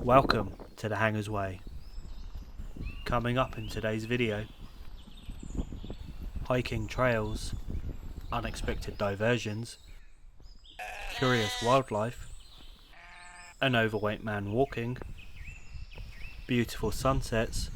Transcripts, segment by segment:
Welcome to the Hanger's Way. Coming up in today's video: hiking trails, unexpected diversions, curious wildlife, an overweight man walking, beautiful sunsets,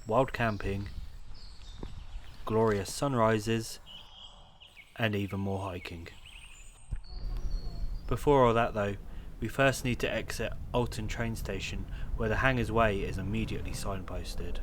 wild camping, glorious sunrises, and even more hiking. Before all that though, we first need to exit Alton train station, where the Hanger's Way is immediately signposted.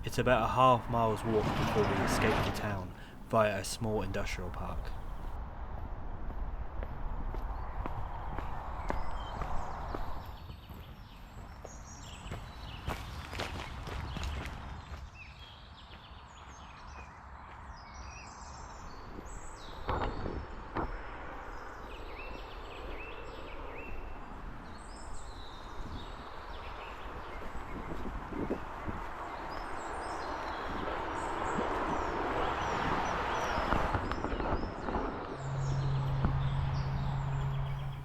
It's about a half-mile's walk before we escape the town via a small industrial park.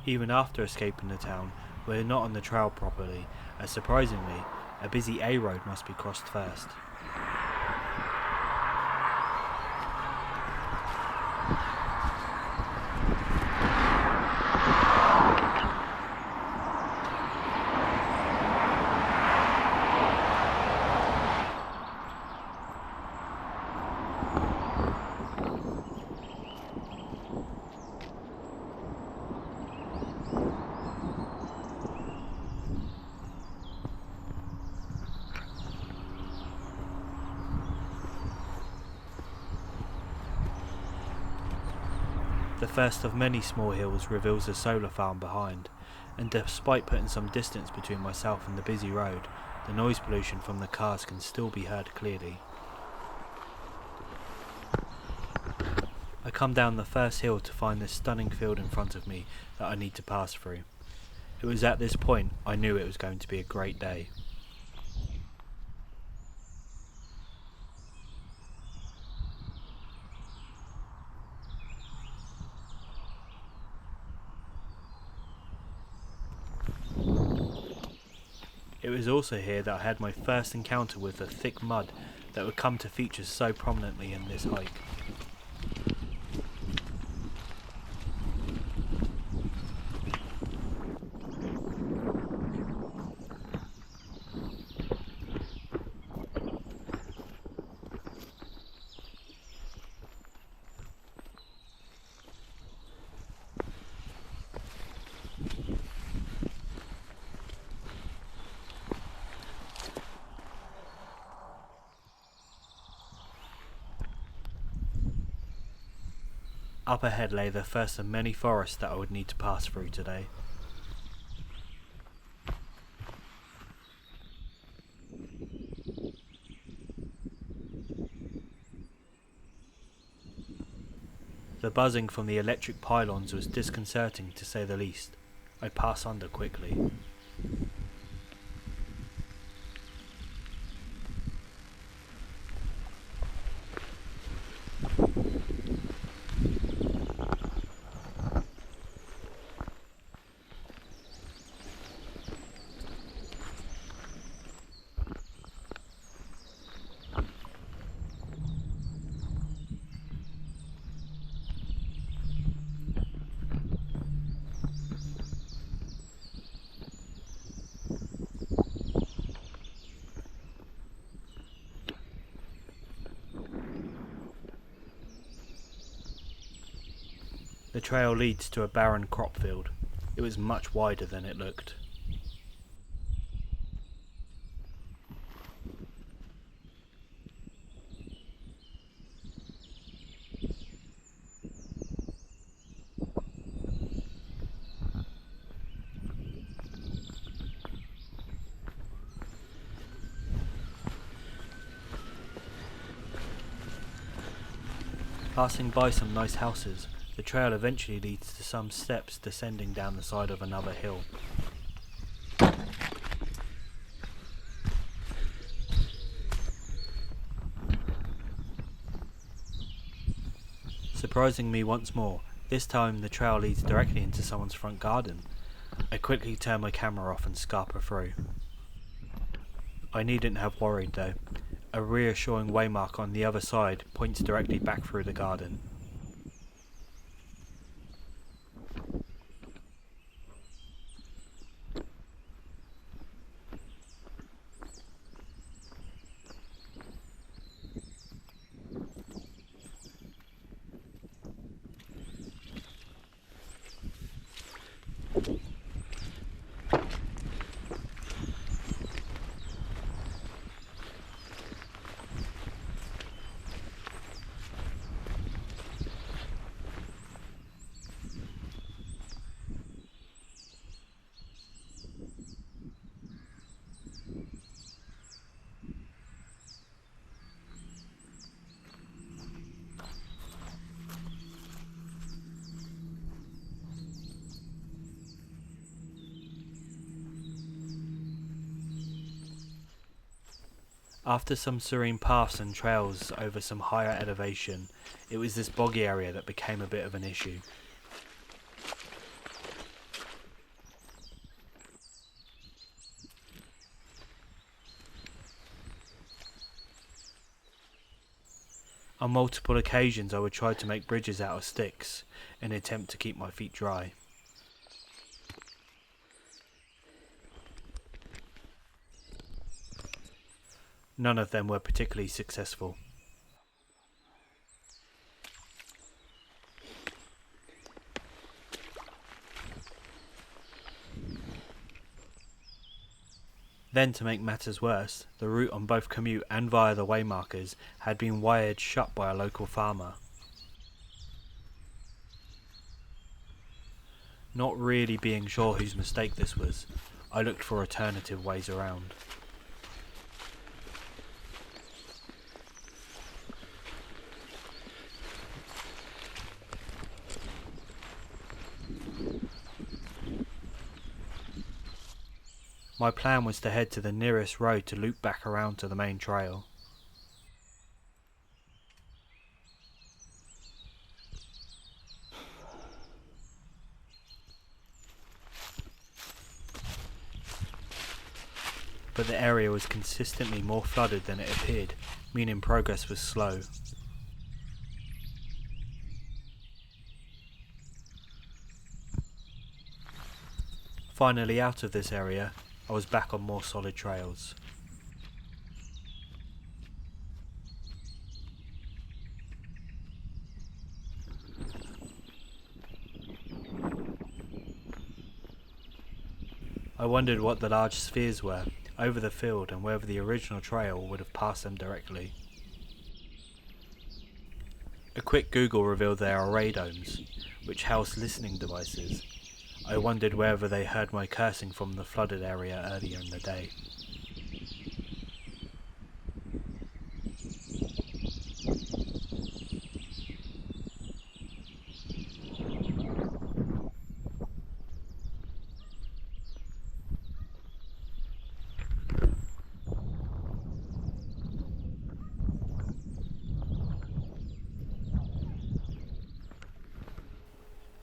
Even after escaping the town, we're not on the trail properly, as surprisingly, a busy A road must be crossed first. The first of many small hills reveals a solar farm behind, and despite putting some distance between myself and the busy road, the noise pollution from the cars can still be heard clearly. I come down the first hill to find this stunning field in front of me that I need to pass through. It was at this point I knew it was going to be a great day. It was also here that I had my first encounter with the thick mud that would come to feature so prominently in this hike. Up ahead lay the first of many forests that I would need to pass through today. The buzzing from the electric pylons was disconcerting to say the least. I pass under quickly. The trail leads to a barren crop field. It was much wider than it looked. Passing by some nice houses, the trail eventually leads to some steps descending down the side of another hill. Surprising me once more, This time the trail leads directly into someone's front garden. I quickly turn my camera off and scarper through. I needn't have worried though. A reassuring waymark on the other side points directly back through the garden. After some serene paths and trails over some higher elevation, it was this boggy area that became a bit of an issue. On multiple occasions I would try to make bridges out of sticks in an attempt to keep my feet dry. None of them were particularly successful. Then, to make matters worse, the route on both commute and via the waymarkers had been wired shut by a local farmer. Not really being sure whose mistake this was, I looked for alternative ways around. My plan was to head to the nearest road to loop back around to the main trail. But the area was consistently more flooded than it appeared, meaning progress was slow. Finally out of this area, I was back on more solid trails. I wondered what the large spheres were over the field and whether the original trail would have passed them directly. A quick Google revealed they are radomes, which house listening devices. I wondered whether they heard my cursing from the flooded area earlier in the day.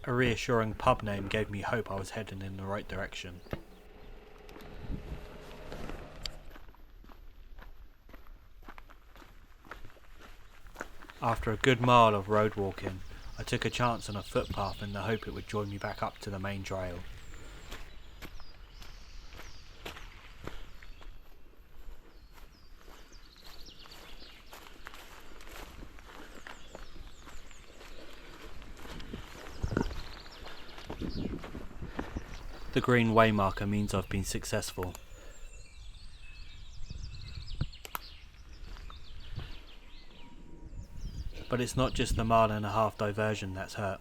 A reassuring pub name gave me hope I was heading in the right direction. After a good mile of road walking, I took a chance on a footpath in the hope it would join me back up to the main trail. The green waymarker means I've been successful. But it's not just the 1.5-mile diversion that's hurt.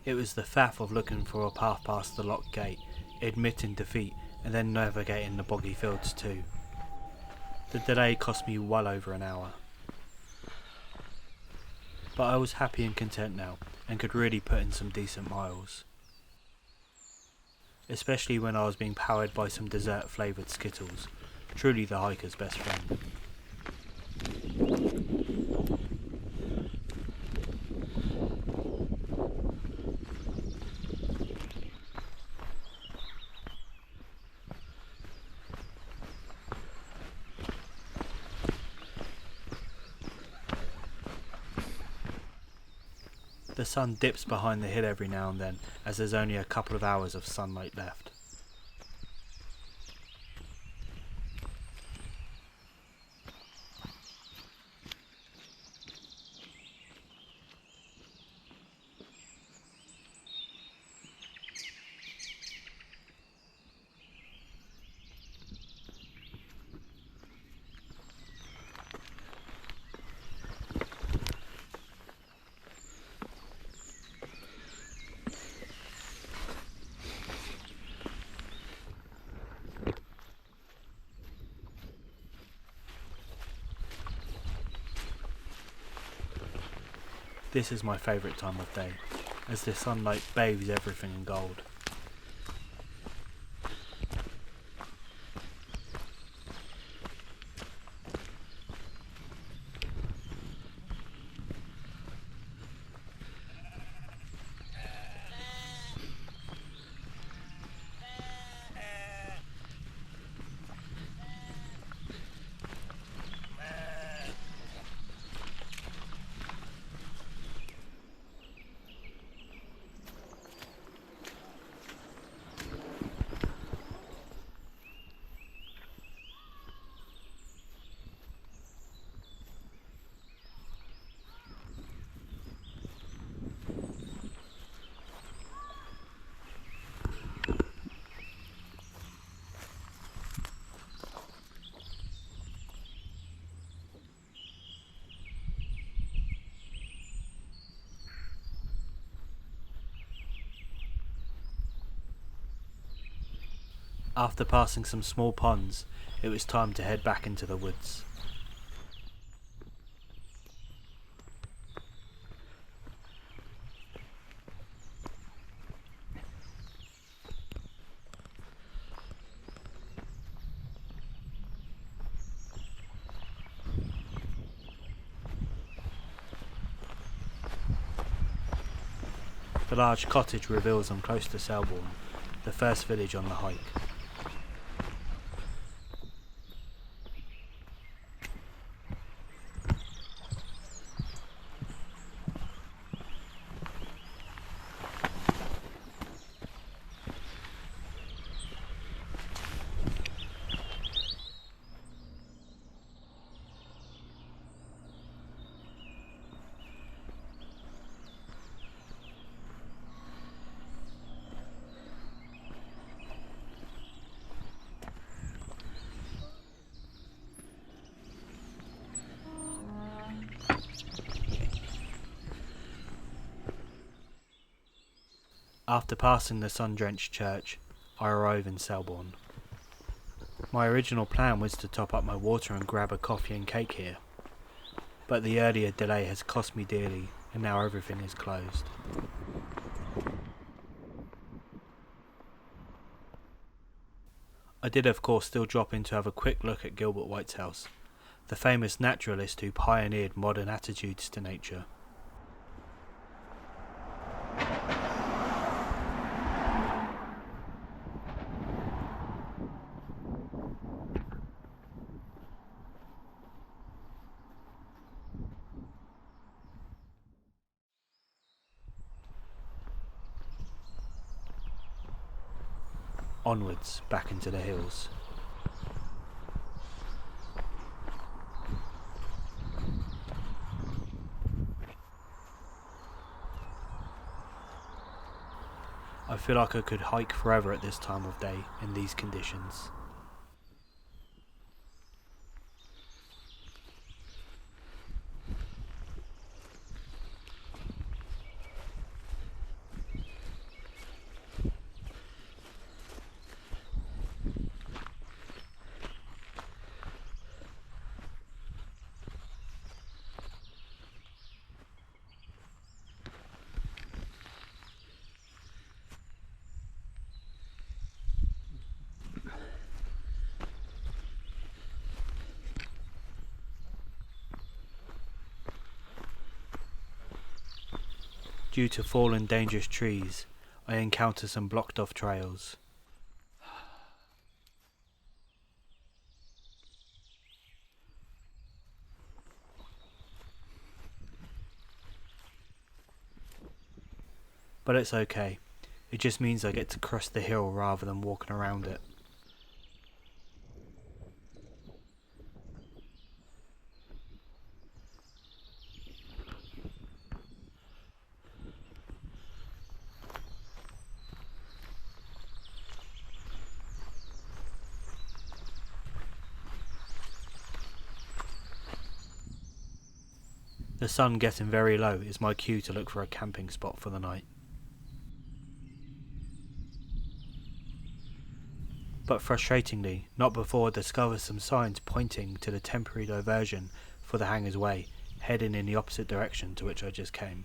It was the faff of looking for a path past the locked gate, admitting defeat, and then navigating the boggy fields too. The delay cost me well over an hour. But I was happy and content now, and could really put in some decent miles. Especially when I was being powered by some dessert flavoured Skittles, truly the hiker's best friend. The sun dips behind the hill every now and then, as there's only a couple of hours of sunlight left. This is my favourite time of day, as the sunlight bathes everything in gold. After passing some small ponds, it was time to head back into the woods. The large cottage reveals I'm close to Selborne, the first village on the hike. After passing the sun-drenched church, I arrive in Selborne. My original plan was to top up my water and grab a coffee and cake here, but the earlier delay has cost me dearly and now everything is closed. I did of course still drop in to have a quick look at Gilbert White's house, the famous naturalist who pioneered modern attitudes to nature. Onwards, back into the hills. I feel like I could hike forever at this time of day in these conditions. Due to fallen dangerous trees, I encounter some blocked off trails. But it's okay. It just means I get to cross the hill rather than walking around it. The sun getting very low is my cue to look for a camping spot for the night. But frustratingly, not before I discover some signs pointing to the temporary diversion for the Hanger's Way, heading in the opposite direction to which I just came.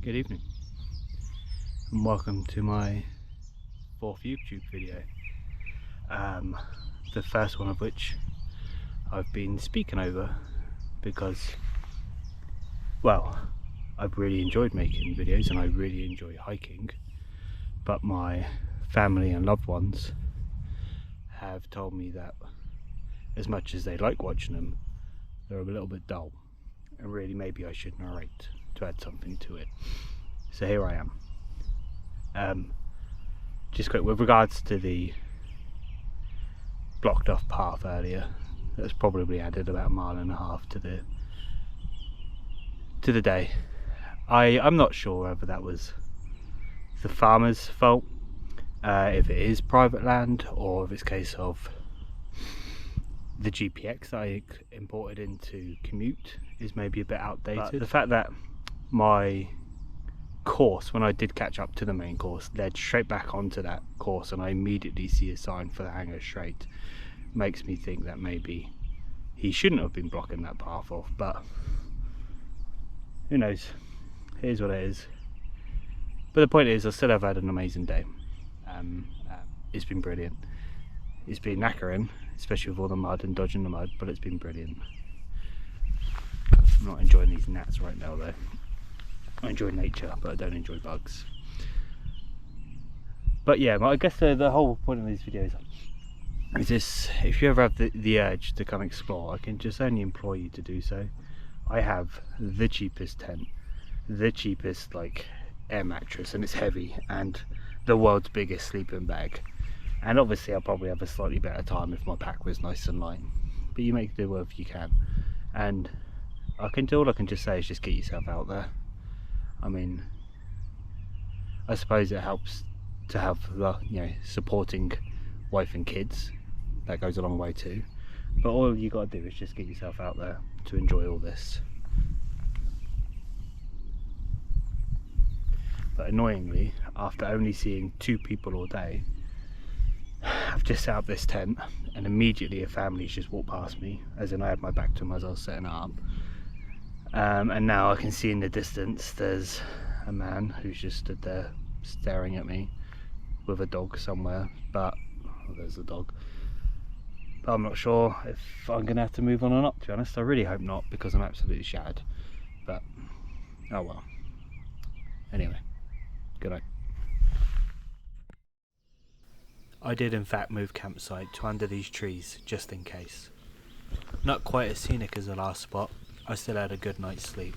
Good evening, and welcome to my 4th YouTube video. The first one of which I've been speaking over because, well, I've really enjoyed making videos and I really enjoy hiking, but my family and loved ones have told me that as much as they like watching them, they're a little bit dull, and really maybe I should narrate to add something to it. So here I am. Just quick, with regards to the blocked off path earlier, that's probably added about 1.5 miles to the day. I'm not sure whether that was the farmer's fault, if it is private land, or if it's a case of the GPX that I imported into Commute is maybe a bit outdated. But the fact that my course, when I did catch up to the main course, led straight back onto that course, and I immediately see a sign for the Hanger Straight, makes me think that maybe he shouldn't have been blocking that path off, but who knows, here's what it is. But the point is, I still have had an amazing day. It's been brilliant. It's been knackering, especially with all the mud and dodging the mud, but it's been brilliant. I'm not enjoying these gnats right now though. I enjoy nature, but I don't enjoy bugs. But yeah, I guess the whole point of these videos is this: if you ever have the urge to come explore, I can just only implore you to do so. I have the cheapest tent, the cheapest like air mattress, and it's heavy, and the world's biggest sleeping bag. And obviously I'll probably have a slightly better time if my pack was nice and light, but you make do whatever you can. And all I can just say is just get yourself out there. I mean, I suppose it helps to have the, supporting wife and kids. That goes a long way too. But all you got to do is just get yourself out there to enjoy all this. But annoyingly, after only seeing 2 people all day, I've just set up this tent, and immediately a family's just walked past me, as in I had my back to them as I was setting it up. And now I can see in the distance there's a man who's just stood there staring at me with a dog somewhere, there's the dog. But I'm not sure if I'm going to have to move on or not, to be honest. I really hope not, because I'm absolutely shattered. But, oh well. Anyway, good night. I did in fact move campsite to under these trees, just in case. Not quite as scenic as the last spot, I still had a good night's sleep.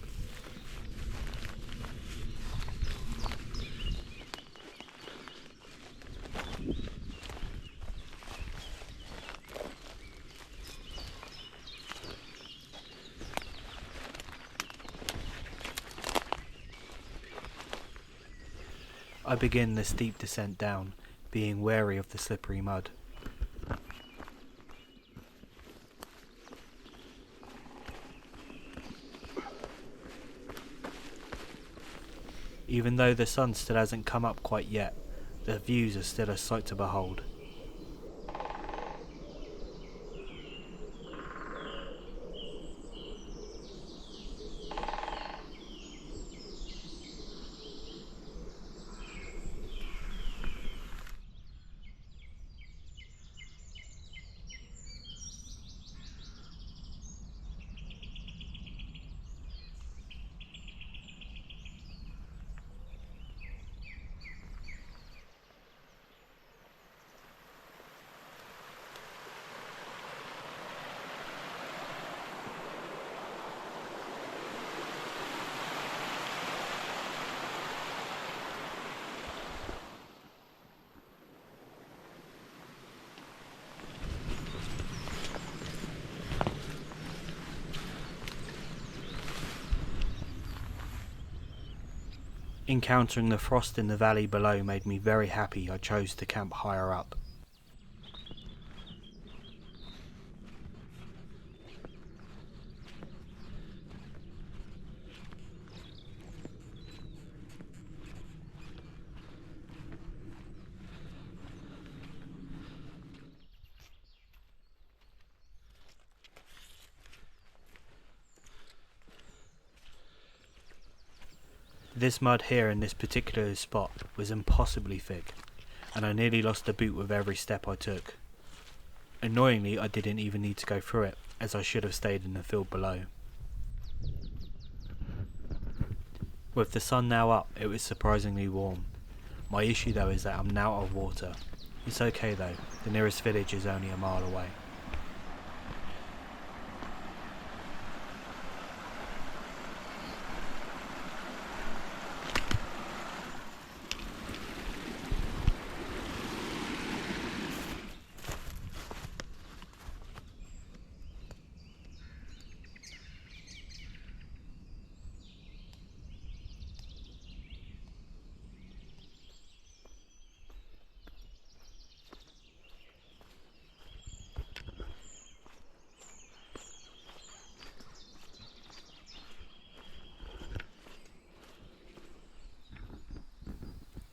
I begin the steep descent down, being wary of the slippery mud. Even though the sun still hasn't come up quite yet, the views are still a sight to behold. Encountering the frost in the valley below made me very happy I chose to camp higher up. This mud here in this particular spot was impossibly thick, and I nearly lost a boot with every step I took. Annoyingly, I didn't even need to go through it, as I should have stayed in the field below. With the sun now up, it was surprisingly warm. My issue though is that I'm now out of water. It's okay though, the nearest village is only a mile away.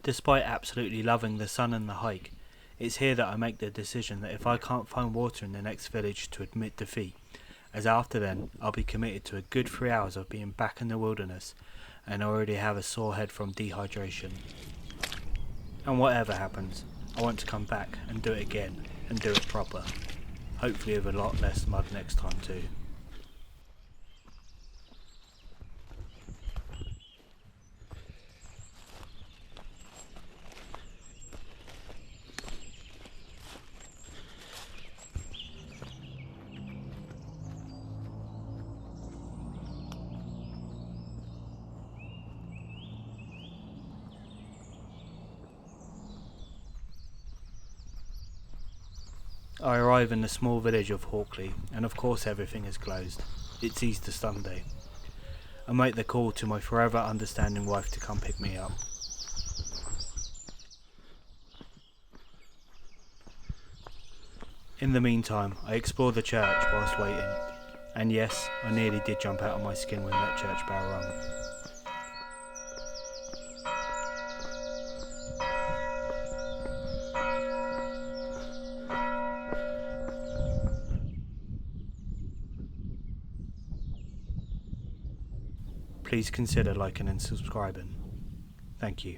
Despite absolutely loving the sun and the hike, it's here that I make the decision that if I can't find water in the next village to admit defeat, as after then I'll be committed to a good 3 hours of being back in the wilderness and already have a sore head from dehydration. And whatever happens, I want to come back and do it again and do it proper. Hopefully with a lot less mud next time too. I arrive in the small village of Hawkley, and of course everything is closed. It's Easter Sunday. I make the call to my forever understanding wife to come pick me up. In the meantime, I explore the church whilst waiting, and yes, I nearly did jump out of my skin when that church bell rung. Please consider liking and subscribing. Thank you.